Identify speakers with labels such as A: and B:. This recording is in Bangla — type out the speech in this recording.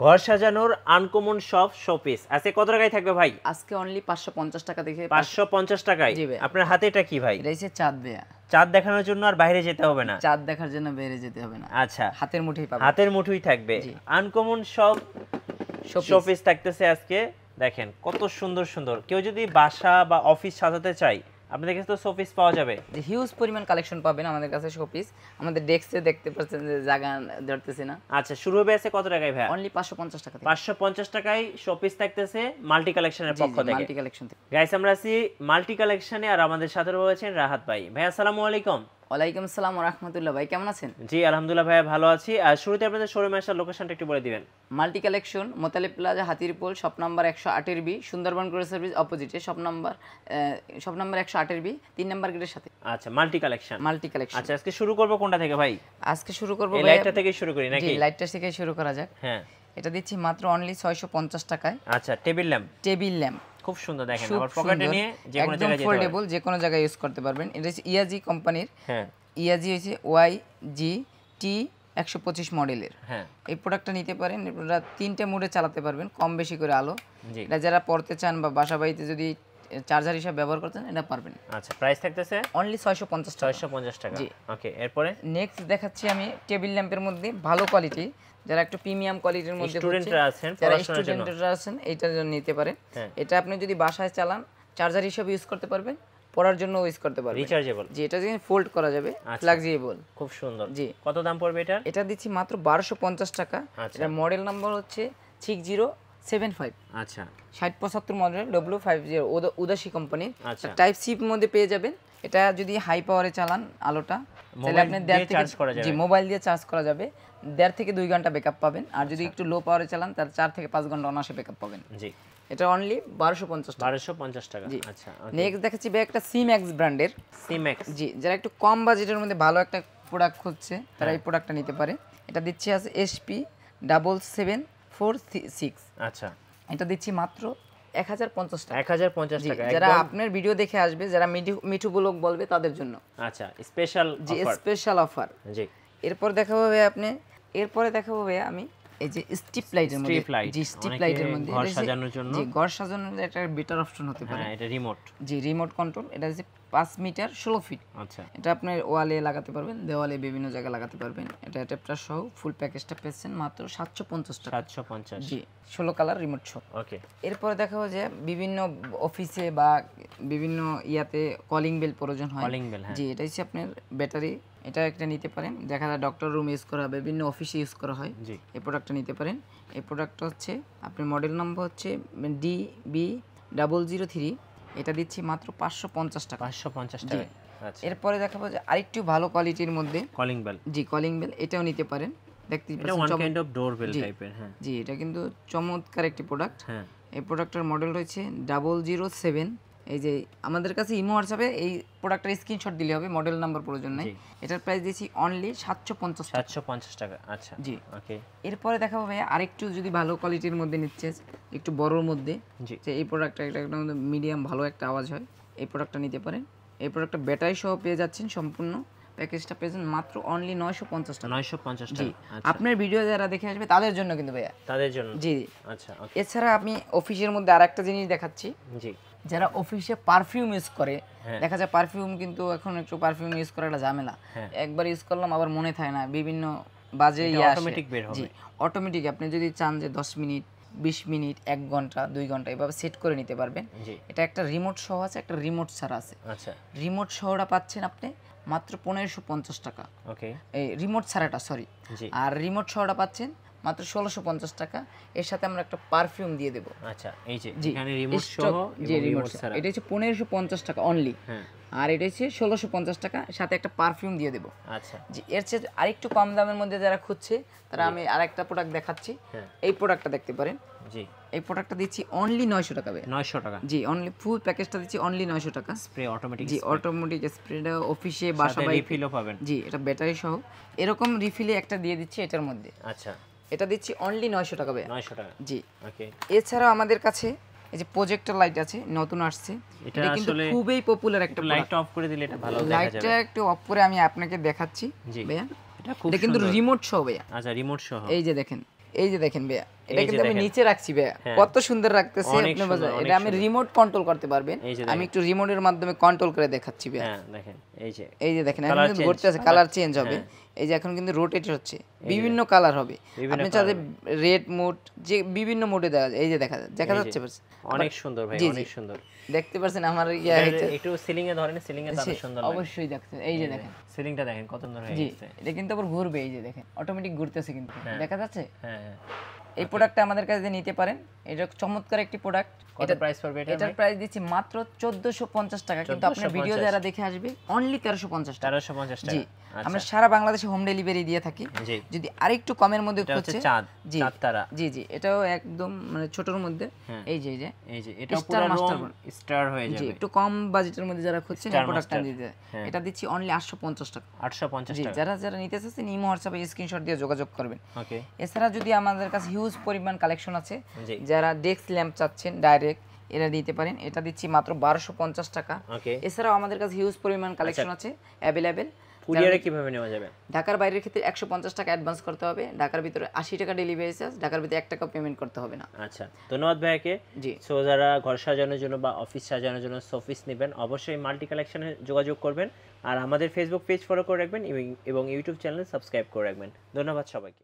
A: ঘর সাজানোর আনকমন সব শোপিস আজকে কত টাকায় থাকবে ভাই?
B: আজকে অনলি 550 টাকা দেখে
A: 550 টাকায়।
B: জি ভাই।
A: আপনার হাতে এটা কি ভাই?
B: এটা হচ্ছে চাঁদ ভাইয়া।
A: চাঁদ দেখানোর জন্য আর বাইরে যেতে হবে না?
B: চাঁদ দেখার জন্য বাইরে যেতে হবে না।
A: আচ্ছা,
B: হাতের মুঠোই পাবেন।
A: হাতের মুঠোই থাকবে। আনকমন সব শোপিস থাকতেছে আজকে। দেখেন কত সুন্দর সুন্দর। কেউ যদি বাসা বা অফিস সাজাতে চায় আপনাদের কাছে তো শোপিস পাওয়া যাবে।
B: যে হিউজ পরিমাণ কালেকশন পাবেন আমাদের কাছে শোপিস। আমাদের ডেস্কে দেখতে পাচ্ছেন যে জায়গা ধরতেছি না।
A: আচ্ছা, শুরু হবে আছে কত টাকায় ভাই?
B: অনলি 550 টাকা থেকে।
A: 550 টাকায় শোপিস থাকতেছে মাল্টি কালেকশনের পক্ষ থেকে।
B: মাল্টি কালেকশন থেকে।
A: গাইস আমরা আছি মাল্টি কালেকশনে আর আমাদের সাথে রয়েছেন রাহাত ভাই। ভাই আসসালামু আলাইকুম।
B: ওয়ালাইকুম আসসালাম ওয়া রাহমাতুল্লাহ। ভাই কেমন আছেন?
A: জি আলহামদুলিল্লাহ ভাই ভালো আছি। আর শুরুতে আপনাদের শোরুমে আসার লোকেশনটা একটু বলে দিবেন।
B: Multi collection Motaleb plaza Hatirpool shop number 108 এর বি সুন্দরবন গ্রো সার্ভিস অপোজিটে শপ নাম্বার 108 এর বি 3 নাম্বার গেটের সাথে।
A: আচ্ছা, মাল্টি কালেকশন।
B: Multi collection.
A: আচ্ছা, আজকে শুরু করব কোনটা থেকে ভাই?
B: আজকে শুরু করব
A: এই লাইটটা থেকে শুরু করি নাকি?
B: জি, লাইটটা থেকে শুরু করা যাক।
A: হ্যাঁ,
B: এটা দিচ্ছি মাত্র অনলি 650 টাকায়।
A: আচ্ছা, টেবিল ল্যাম্প।
B: টেবিল ল্যাম্প
A: খুব সুন্দর। দেখেন আবার পকেটে নিয়ে যে কোনো জায়গায় যেতে পারবেন।
B: ফোল্ডেবল, যে কোনো জায়গায় ইউজ করতে পারবেন। এটা হচ্ছে ইয়াজি কোম্পানির।
A: হ্যাঁ,
B: ইয়াজি হচ্ছে YGT 125 মডেলের।
A: হ্যাঁ,
B: এই প্রোডাক্টটা নিতে পারেন। আপনারা তিনটে মোডে চালাতে পারবেন, কম বেশি করে আলো।
A: জি।
B: এটা যারা পড়তে চান বা বাসা বাড়িতে যদি চার্জার হিসেবে ব্যবহার করতে চান এটা পারবেন।
A: আচ্ছা, প্রাইস থাকতেছে
B: অনলি 650 টাকা।
A: 650 টাকা।
B: জি।
A: ওকে, এরপরে
B: নেক্সট দেখাচ্ছি আমি টেবিল ল্যাম্পের মধ্যে ভালো কোয়ালিটি, যারা একটু প্রিমিয়াম কোয়ালিটির মধ্যে
A: স্টুডেন্টরা আছেন,
B: যারা
A: পড়াশোনার জন্য
B: স্টুডেন্টরা আছেন এইটার জন্য নিতে পারেন।
A: হ্যাঁ।
B: এটা আপনি যদি বাসায় চালান চার্জার হিসেবে ইউজ করতে পারবেন, পড়ার জন্য ইউজ করতে পারবেন।
A: রিচার্জেবল।
B: জি, এটা যদি ফোল্ড করা যাবে, ফ্লেক্সিবল।
A: খুব সুন্দর।
B: জি।
A: কত দাম পড়বে এটা?
B: এটা দিচ্ছি মাত্র 1250 টাকা।
A: আচ্ছা।
B: এটা মডেল নাম্বার হচ্ছে 6075।
A: আচ্ছা,
B: 6075 মডেল W50 উদাসী কোম্পানি।
A: আচ্ছা।
B: টাইপ সি মধ্যে পেয়ে যাবেন। এটা যদি হাই পাওয়ারে চালান আলোটা তাহলে আপনি
A: চার্জ করা যাবে।
B: জি, মোবাইল দিয়ে চার্জ করা যাবে। 1.5 থেকে 2 ঘন্টা ব্যাকআপ পাবেন। আর যদি একটু লো পাওয়ারে চালান তাহলে 4 থেকে 5 ঘন্টা অনায়াসে ব্যাকআপ পাবেন।
A: জি।
B: এটা অনলি 1250 টাকা।
A: 1250 টাকা। আচ্ছা,
B: নেক্সট দেখাচ্ছি ভাই একটা সিম্যাক্স ব্র্যান্ডের।
A: সিম্যাক্স।
B: জি, যারা একটু কম বাজেটের মধ্যে ভালো একটা প্রোডাক্ট খুঁজছে তারা এই প্রোডাক্টটা নিতে পারে। এটা দিচ্ছি আছে SP 7746।
A: আচ্ছা,
B: এটা দিচ্ছি মাত্র 1050 টাকা।
A: 1050 টাকা।
B: যারা আপনার ভিডিও দেখে আসবে, যারা মিঠু ব্লগ বলবে তাদের জন্য।
A: আচ্ছা, স্পেশাল
B: জি,
A: অফার।
B: Special offer.
A: জি।
B: এরপর দেখাবো ভাই এরপরে দেখাবো ভাই আমি এই যে স্ট্রিপ লাইটের মধ্যে। জি, স্ট্রিপ লাইটের মধ্যে
A: ঘর সাজানোর জন্য।
B: জি, ঘর সাজানোর একটা বেটার অপশন হতে পারে।
A: হ্যাঁ, এটা রিমোট।
B: জি, রিমোট কন্ট্রোল। এটা হচ্ছে 5 মিটার 16 ফিট।
A: আচ্ছা,
B: এটা আপনার ওয়ালে লাগাতে পারবেন, দেওয়ালে বিভিন্ন জায়গায় লাগাতে পারবেন। এটা অ্যাডাপ্টার সহ ফুল প্যাকেজটা পেয়েছেন মাত্র 750 টাকা।
A: 750।
B: জি, 16 কালার রিমোট সহ।
A: ওকে।
B: এরপরে দেখাবো যে বিভিন্ন অফিসে বা বিভিন্ন ইয়াতে কলিং বেল প্রয়োজন হয়।
A: Calling bell. হ্যাঁ,
B: জি, এটা হচ্ছে আপনার ব্যাটারি। এটা একটা নিতে পারেন। দেখা যায় ডক্টর রুম ইউজ করা হয়, বিভিন্ন অফিসে ইউজ করা হয়।
A: জি।
B: এই প্রোডাক্টটা নিতে পারেন। এই প্রোডাক্টটা হচ্ছে আপনার মডেল নাম্বার হচ্ছে DB003। এটা দিচ্ছি মাত্র 550 টাকা।
A: 550 টাকা। আচ্ছা,
B: এরপরে দেখাবো যে আরেকটু ভালো কোয়ালিটির মধ্যে
A: কলিং বেল।
B: জি, কলিং বেল। এটাও নিতে পারেন। দেখতে
A: এটা one kind of door bell টাইপের। হ্যাঁ,
B: জি, এটা কিন্তু চমৎকার একটি প্রোডাক্ট।
A: হ্যাঁ।
B: এই প্রোডাক্টের মডেল রয়েছে 007। এই যে আমাদের কাছে ইমো হোয়াটসঅ্যাপে এই প্রোডাক্টের স্ক্রিনশট দিলে হবে, মডেল নাম্বার প্রয়োজন নেই। এটার প্রাইস দিয়েছি অনলি 750 টাকা।
A: 750 টাকা। আচ্ছা,
B: জি।
A: ওকে।
B: এরপরে দেখাবো ভাই আরেকটু যদি ভালো কোয়ালিটির মধ্যে নিচ্ছে, একটু বড়র মধ্যে,
A: জি।
B: যে এই প্রোডাক্টটা এটা একটা মিডিয়াম ভালো একটা আওয়াজ হয়, এই প্রোডাক্টটা নিতে পারেন। এই প্রোডাক্টটা ব্যাটারি সহ পেয়ে যাচ্ছেন, সম্পূর্ণ প্যাকেজটা পেয়েছেন মাত্র অনলি 950 টাকা।
A: 950
B: জি,
A: টাকা।
B: আপনার ভিডিও যারা দেখে আসবে তাদের জন্য কিন্তু ভাইয়া।
A: তাদের জন্য।
B: জি।
A: আচ্ছা, ওকে।
B: এছাড়া আমি অফিসের মধ্যে আরেকটা জিনিস দেখাচ্ছি।
A: জি।
B: যারা অফিসে পারফিউম ইউজ করে, দেখা যায় পারফিউম কিন্তু এখন একটু পারফিউম ইউজ করা একটা ঝামেলা। একবার ইউজ করলাম আবার মনে থাকে না, বিভিন্ন বাজে
A: অটোমেটিক বের হবে।
B: জি, অটোমেটিক। আপনি যদি চান যে 10 মিনিট 20 মিনিট 1 ঘন্টা 2 ঘন্টা এভাবে সেট করে নিতে পারবেন। এটা একটা রিমোট সহ আছে, একটা রিমোট ছাড়া আছে।
A: আচ্ছা,
B: রিমোট সহটা পাচ্ছেন আপনি মাত্র 1550 টাকা।
A: ওকে।
B: এই রিমোট ছাড়াটা, সরি।
A: জি।
B: আর রিমোট সহটা পাচ্ছেন মাত্র 1650 টাকা। এর সাথে আমরা একটা পারফিউম দিয়ে দেব।
A: আচ্ছা, এই যে
B: জি,
A: এখানে রিমোট সহ
B: জি,
A: এবং
B: রিমোট
A: রিমোট ছাড়া।
B: এটা হচ্ছে 1550 টাকা অনলি।
A: হ্যাঁ,
B: আর এটা হচ্ছে 1650 টাকা, সাথে একটা পারফিউম দিয়ে দেব।
A: আচ্ছা,
B: জি, এর চেয়ে আরেকটু কম দামের মধ্যে যারা খুঁজছে তারা আমি আরেকটা প্রোডাক্ট দেখাচ্ছি। এই প্রোডাক্টটা দেখতে পারেন।
A: জি।
B: এই প্রোডাক্টটা দিচ্ছি অনলি 900 টাকা।
A: 900 টাকা।
B: জি, অনলি ফুল প্যাকেজটা দিচ্ছি অনলি 900 টাকা।
A: Spray automatic.
B: জি, অটোমেটিক স্প্রেটা অফিসে বাসা বাড়ি
A: রিফিলও পাবেন।
B: জি, এটা ব্যাটারি সহ এরকম রিফিলে একটা দিয়ে দিচ্ছি এটার মধ্যে।
A: আচ্ছা,
B: এটা দিচ্ছি অনলি 900 টাকা ভাই।
A: 900 টাকা।
B: জি।
A: ওকে।
B: এছাড়াও আমাদের কাছে এই যে প্রজেক্টর লাইট আছে, নতুন আসছে। এটা কিন্তু খুবই পপুলার একটা প্রোডাক্ট।
A: লাইটটা অফ করে দিলে এটা ভালো দেখা যাবে।
B: লাইটটা একটু অফ করে আমি আপনাকে দেখাচ্ছি ভাইয়া।
A: এটা খুব
B: এটা কিন্তু রিমোট সহ ভাইয়া।
A: আচ্ছা, রিমোট সহ।
B: এই যে দেখেন ভাইয়া, এটা কিন্তু আমি নিচে রাখছি ভাই, কত সুন্দর রাখতেছি আপনি বুঝলেন। এটা আমি রিমোট কন্ট্রোল করতে পারবেন, আমি একটু রিমোটের মাধ্যমে কন্ট্রোল করে দেখাচ্ছি ভাই।
A: হ্যাঁ দেখেন
B: এই যে দেখেন এখন কিন্তু ঘুরতেছে, কালার চেঞ্জ হবে। এই যে এখন কিন্তু রোটেট হচ্ছে, বিভিন্ন কালার হবে। আপনি চাইলে রেড মোড যে বিভিন্ন মোডে দেখা যাচ্ছে
A: অনেক সুন্দর ভাই, অনেক সুন্দর
B: দেখতে পাচ্ছেন আমার
A: একটু সিলিং এ ধরেন, সিলিং এ তাহলে সুন্দর লাগে
B: অবশ্যই দেখছেন। এই যে দেখেন
A: সিলিংটা দেখেন কত সুন্দর হয়ে গেছে।
B: এটা কিন্তু আবার ঘুরবে, এই যে দেখেন অটোমেটিক ঘুরতেছে কিন্তু, দেখা যাচ্ছে।
A: হ্যাঁ
B: এই প্রোডাক্টটা আমাদের কাছে নিতে পারেন, এটা চমৎকার একটি প্রোডাক্ট।
A: কত প্রাইস পড়বে এটা?
B: এটার প্রাইস দিচ্ছি মাত্র 1450 টাকা, কিন্তু আপনার ভিডিও যারা দেখে আসবে অনলি 1350 টাকা।
A: 1350 টাকা।
B: জি, আমরা সারা বাংলাদেশে হোম ডেলিভারি দিয়ে থাকি। যদি আরেকটু কমের মধ্যে খুঁজছে,
A: জি তারা
B: জি এটাও একদম মানে ছোটর মধ্যে। এই যে
A: এটা পুরো রুম স্টার হয়ে যাবে।
B: জি, একটু কম বাজেটের মধ্যে যারা খুঁজছেন এই প্রোডাক্টটা দিতে, এটা দিচ্ছি অনলি 850 টাকা।
A: 850
B: জি,
A: টাকা।
B: যারা নিতে চাচ্ছেন ইমো হোয়াটসঅ্যাপে স্ক্রিনশট দিয়ে যোগাযোগ করবেন।
A: ওকে।
B: এছাড়া যদি আমাদের কাছে হিউজ পরিমাণ কালেকশন আছে, যারা ডেস্ক ল্যাম্প চাচ্ছেন ডাইরেক্ট, এরা দিতে পারেন, এটা দিচ্ছি মাত্র 1250 টাকা। এছাড়াও আমাদের কাছে হিউজ পরিমাণ কালেকশন আছে অ্যাভেলেবেল।
A: কুরিয়ারে কিভাবে নেওয়া যাবে?
B: ঢাকার বাইরের ক্ষেত্রে 150 টাকা অ্যাডভান্স করতে হবে, ঢাকার ভিতরে 80 টাকা ডেলিভারি চার্জ, ঢাকার ভিতরে 1 টাকা পেমেন্ট করতে হবে না।
A: আচ্ছা, ধন্যবাদ ভাইয়াকে।
B: জি,
A: সো যারা ঘর সাজানোর জন্য বা অফিস সাজানোর জন্য শোপিস নেবেন, অবশ্যই মাল্টি কালেকশনে যোগাযোগ করবেন। আর আমাদের ফেসবুক পেজ ফলো করে রাখবেন এবং ইউটিউব চ্যানেল সাবস্ক্রাইব করে রাখবেন। ধন্যবাদ সবাইকে।